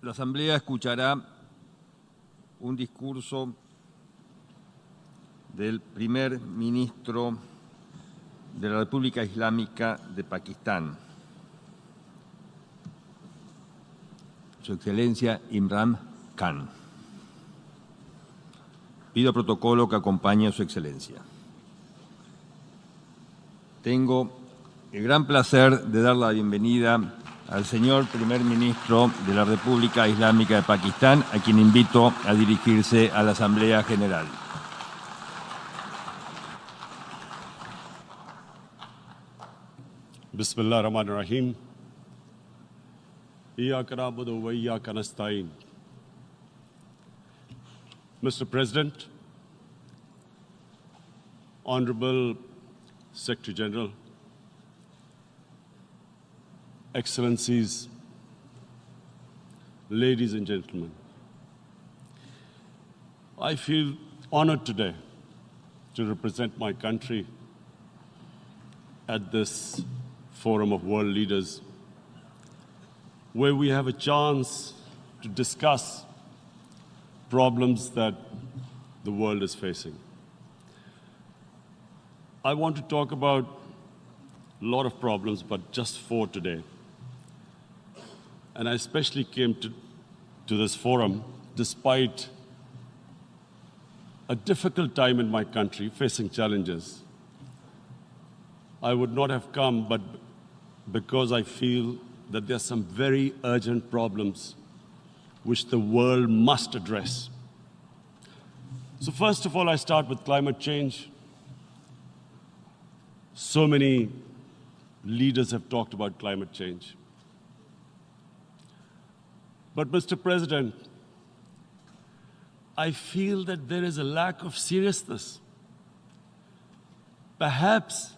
La Asamblea escuchará un discurso del primer ministro de la República Islámica de Pakistán, Su Excelencia Imran Khan. Pido protocolo que acompañe a Su Excelencia. Tengo el gran placer de dar la bienvenida al señor primer ministro de la República Islámica de Pakistán, a quien invito a dirigirse a la Asamblea General. Bismillah ar-Rahman ar-Rahim. Iyyaka na'budu wa iyyaka nasta'in. Mr. President, Honorable Secretary General, Excellencies, ladies and gentlemen, I feel honored today to represent my country at this Forum of World Leaders, where we have a chance to discuss problems that the world is facing. I want to talk about a lot of problems, but just 4 today. And I especially came to this forum despite a difficult time in my country, facing challenges. I would not have come, but because I feel that there are some very urgent problems which the world must address. So first of all, I start with climate change. So many leaders have talked about climate change. But Mr. President, I feel that there is a lack of seriousness. Perhaps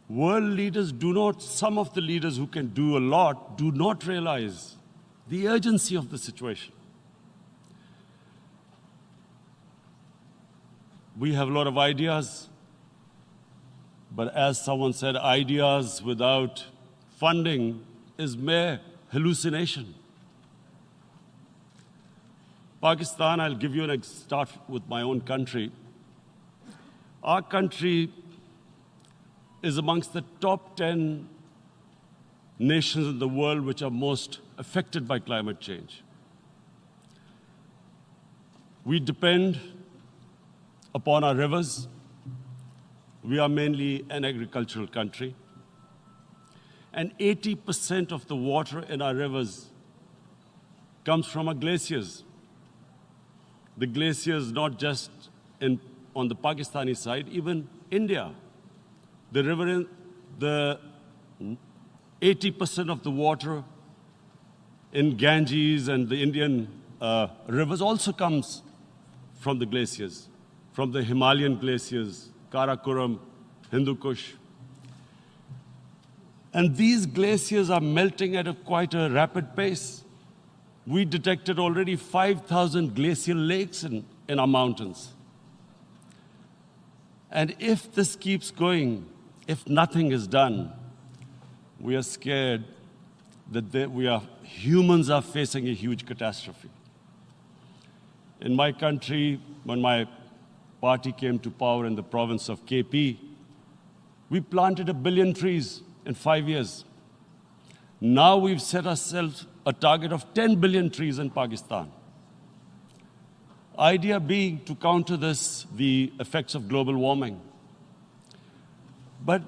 world leaders some of the leaders who can do a lot, do not realize the urgency of the situation. We have a lot of ideas, but as someone said, ideas without funding is mere hallucination. Pakistan, I'll give you start with my own country. Our country is amongst the top 10 nations in the world which are most affected by climate change. We depend upon our rivers. We are mainly an agricultural country. And 80% of the water in our rivers comes from our glaciers. The glaciers, not just on the Pakistani side, even India. The river, the 80% of the water in Ganges and the Indian rivers also comes from the glaciers, from the Himalayan glaciers, Karakoram, Hindu Kush. And these glaciers are melting at quite a rapid pace. We detected already 5,000 glacial lakes in our mountains. And if this keeps going, if nothing is done, we are scared that humans are facing a huge catastrophe. In my country, when my party came to power in the province of KP, we planted 1 billion trees in 5 years. Now we've set ourselves a target of 10 billion trees in Pakistan. Idea being to counter the effects of global warming. But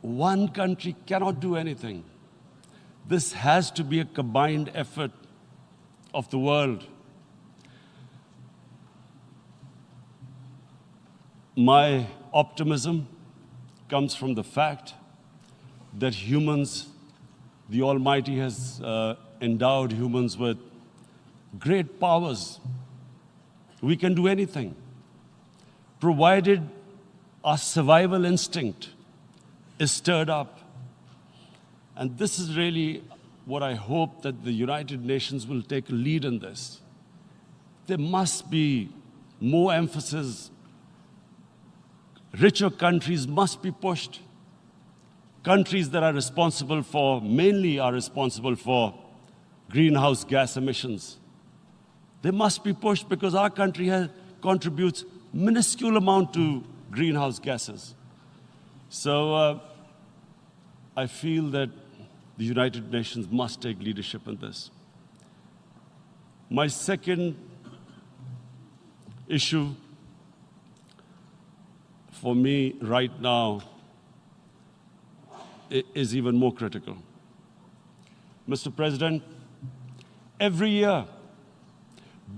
one country cannot do anything. This has to be a combined effort of the world. My optimism comes from the fact that humans, the Almighty has endowed humans with great powers. We can do anything, provided our survival instinct is stirred up. And this is really what I hope that the United Nations will take a lead in this. There must be more emphasis. Richer countries must be pushed. Countries that are responsible for greenhouse gas emissions. They must be pushed because our country contributes minuscule amount to greenhouse gases. So I feel that the United Nations must take leadership in this. My second issue for me right now is even more critical. Mr. President, every year,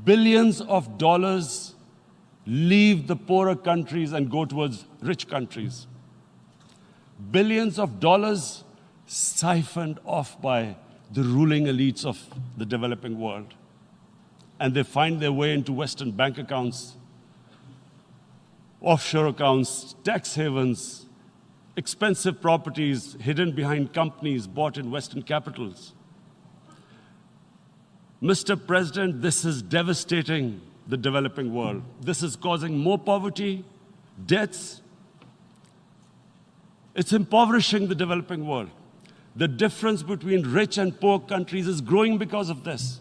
billions of dollars leave the poorer countries and go towards rich countries. Billions of dollars siphoned off by the ruling elites of the developing world. And they find their way into Western bank accounts, offshore accounts, tax havens, expensive properties hidden behind companies bought in Western capitals. Mr. President, this is devastating the developing world. This is causing more poverty, debts. It's impoverishing the developing world. The difference between rich and poor countries is growing because of this.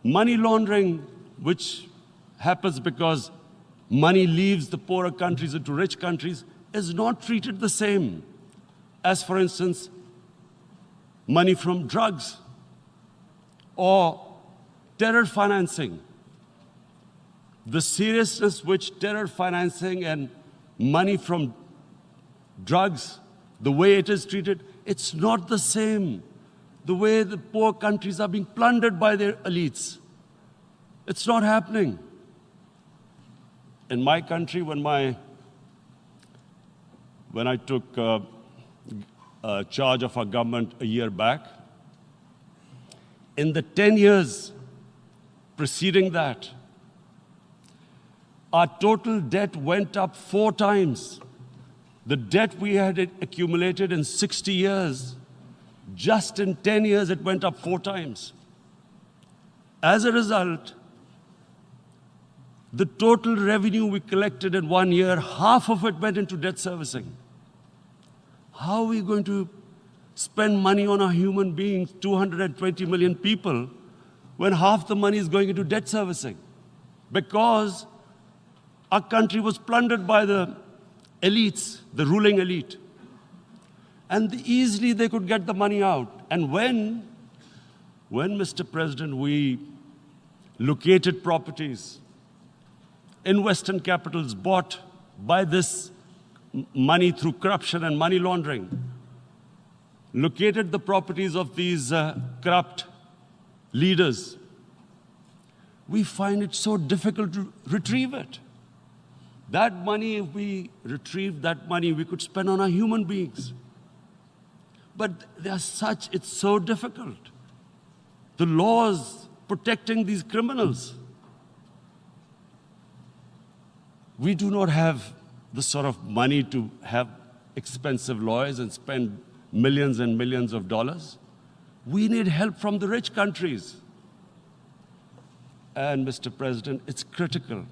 Money laundering, which happens because money leaves the poorer countries into rich countries, is not treated the same as, for instance, money from drugs or terror financing. The seriousness which terror financing and money from drugs, the way it is treated, it's not the same. The way the poor countries are being plundered by their elites. It's not happening. In my country, when I took charge of our government a year back, in the 10 years preceding that, our total debt went up 4 times. The debt we had accumulated in 60 years, just in 10 years, it went up 4 times. As a result, the total revenue we collected in 1 year, half of it went into debt servicing. How are we going to spend money on our human beings, 220 million people, when half the money is going into debt servicing? Because our country was plundered by the elites, the ruling elite. And easily they could get the money out. And when, Mr. President, we located properties in Western capitals bought by this money through corruption and money laundering, located the properties of these corrupt leaders, we find it so difficult to retrieve it. That money, if we retrieved that money, we could spend on our human beings. But it's so difficult. The laws protecting these criminals. We do not have the sort of money to have expensive lawyers and spend millions and millions of dollars. We need help from the rich countries. And Mr. President, it's critical.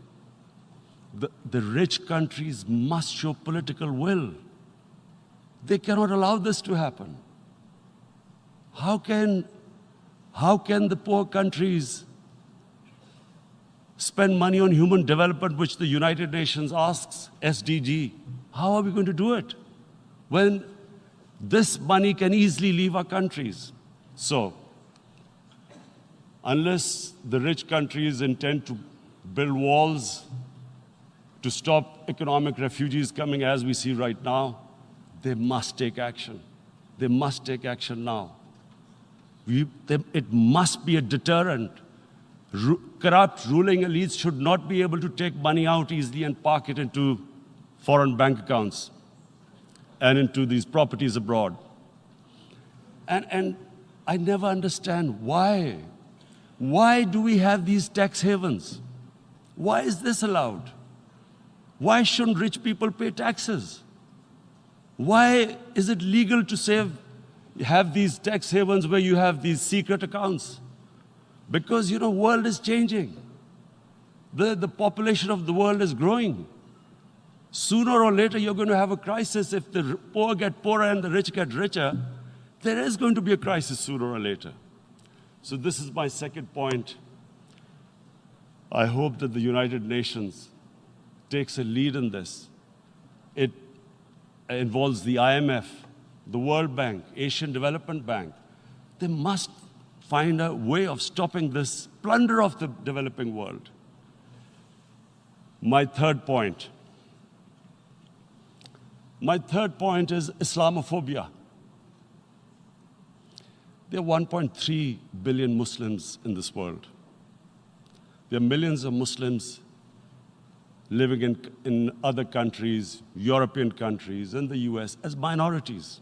The rich countries must show political will. They cannot allow this to happen. How can the poor countries spend money on human development, which the United Nations asks, SDG? How are we going to do it when this money can easily leave our countries? So, unless the rich countries intend to build walls to stop economic refugees coming as we see right now, they must take action. They must take action now. It must be a deterrent. Corrupt ruling elites should not be able to take money out easily and park it into foreign bank accounts and into these properties abroad. And I never understand why. Why do we have these tax havens? Why is this allowed? Why shouldn't rich people pay taxes? Why is it legal to have these tax havens where you have these secret accounts? Because, the world is changing. The population of the world is growing. Sooner or later, you're going to have a crisis. If the poor get poorer and the rich get richer, there is going to be a crisis sooner or later. So this is my second point. I hope that the United Nations takes a lead in this. It involves the IMF, the World Bank, Asian Development Bank. They must find a way of stopping this plunder of the developing world. My third point is Islamophobia. There are 1.3 billion Muslims in this world. There are millions of Muslims living in other countries, European countries, and the US as minorities.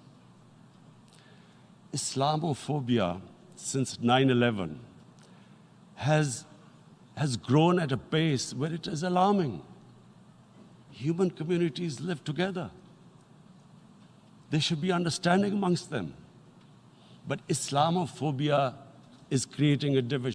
Islamophobia, since 9/11, has grown at a pace where it is alarming. Human communities live together. There should be understanding amongst them. But Islamophobia is creating a division.